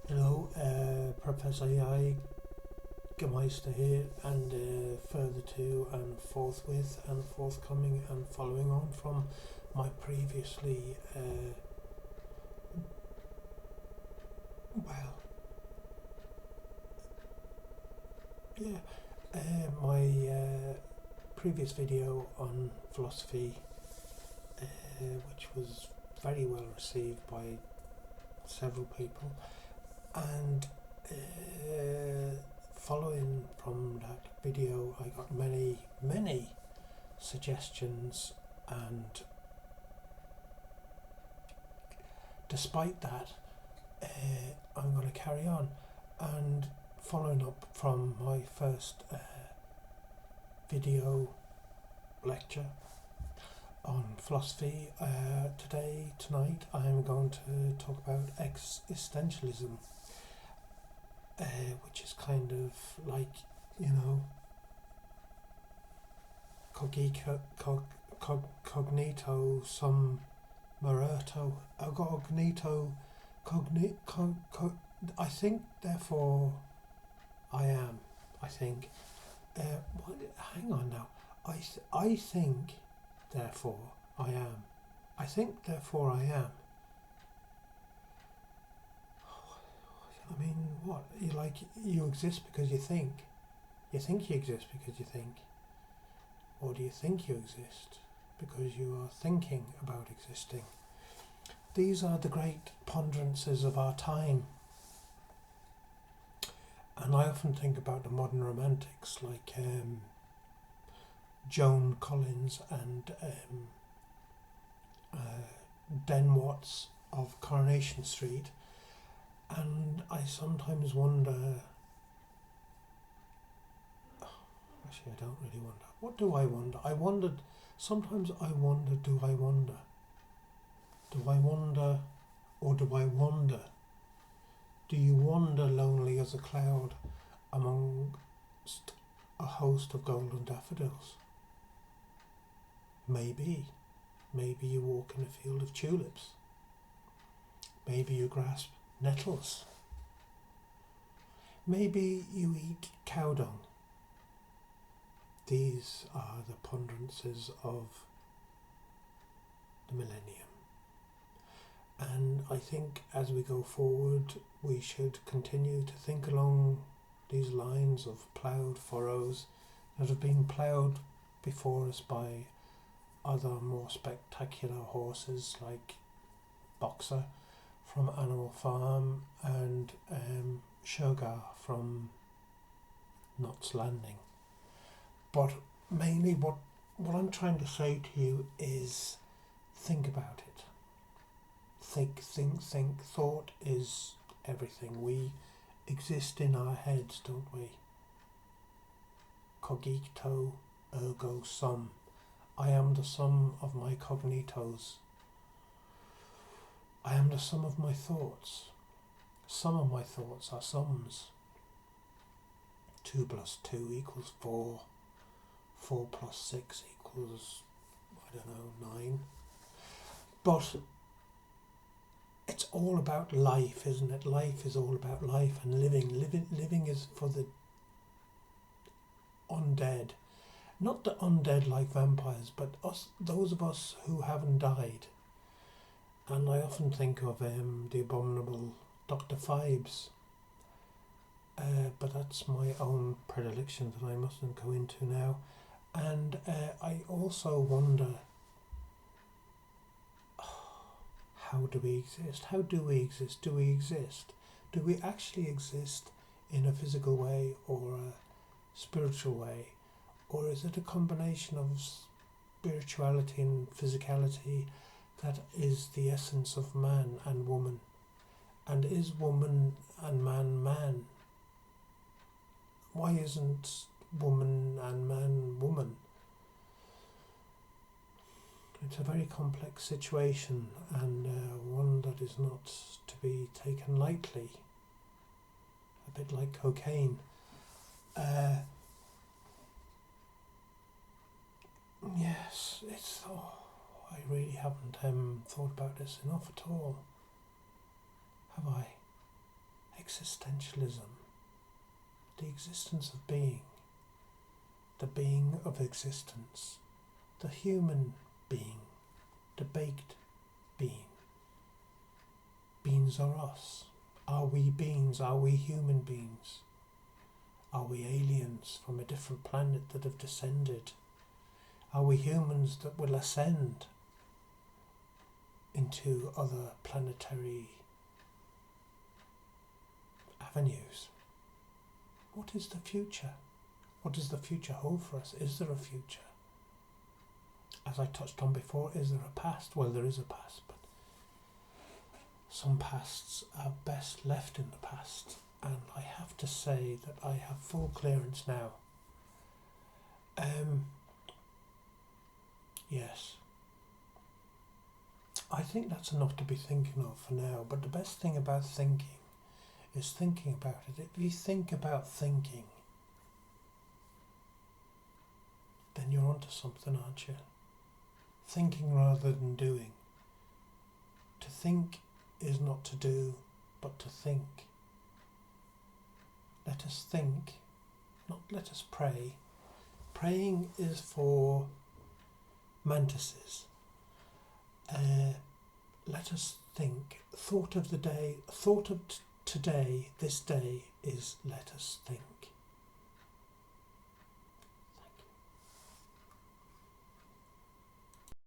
Hello, Professor Jager Meister here, and further to and forthwith and forthcoming and following on from my previously, my previous video on philosophy, which was very well received by several people, and following from that video I got many suggestions, and despite that I'm going to carry on. And following up from my first video lecture on philosophy, tonight I am going to talk about existentialism, which is kind of like, cognito sum morato, I think, therefore I am. I think. Hang on now. I think, therefore I am. I think, therefore I am. I mean, what? You exist because you think. You think you exist because you think. Or do you think you exist because you are thinking about existing? These are the great ponderances of our time. And I often think about the modern romantics like Joan Collins and Den Watts of Coronation Street, and I sometimes wonder, actually I don't really wonder, what do I wonder? Sometimes I wonder, do I wonder? Do I wonder, or do I wander? Do you wander lonely as a cloud amongst a host of golden daffodils? Maybe you walk in a field of tulips. Maybe you grasp nettles. Maybe you eat cow dung. These are the ponderances of the millennium. And I think as we go forward, we should continue to think along these lines of ploughed furrows that have been ploughed before us by other more spectacular horses like Boxer from Animal Farm and Sugar from Knots Landing. But mainly what I'm trying to say to you is think about it. Think. Thought is everything. We exist in our heads, don't we? Cogito ergo sum. I am the sum of my cognitos. I am the sum of my thoughts. Some of my thoughts are sums. 2 plus 2 equals 4. 4 plus 6 equals, 9. But it's all about life, isn't it? Life is all about life and living. Living is for the undead. Not the undead like vampires, but those of us who haven't died. And I often think of the abominable Dr. Phibes. But that's my own predilection that I mustn't go into now. And I also wonder, how do we exist? How do we exist? Do we exist? Do we actually exist in a physical way or a spiritual way? Or is it a combination of spirituality and physicality that is the essence of man and woman? And is woman and man man? Why isn't woman and man woman? It's a very complex situation, and one that is not to be taken lightly. A bit like cocaine. Yes, it's. I really haven't thought about this enough at all. Have I? existentialism, the existence of being, the being of existence, the human being, the baked being. Beings are us. Are we beings? Are we human beings? Are we aliens from a different planet that have descended? Are we humans that will ascend into other planetary avenues? What is the future? What does the future hold for us? Is there a future? As I touched on before, is there a past? Well, there is a past, but some pasts are best left in the past, and I have to say that I have full clearance now. Yes. I think that's enough to be thinking of for now, but the best thing about thinking is thinking about it. If you think about thinking, then you're onto something, aren't you? Thinking rather than doing. To think is not to do, but to think. Let us think, not let us pray. Praying is for mantises. Let us think. Thought of the day, thought of today, this day is let us think.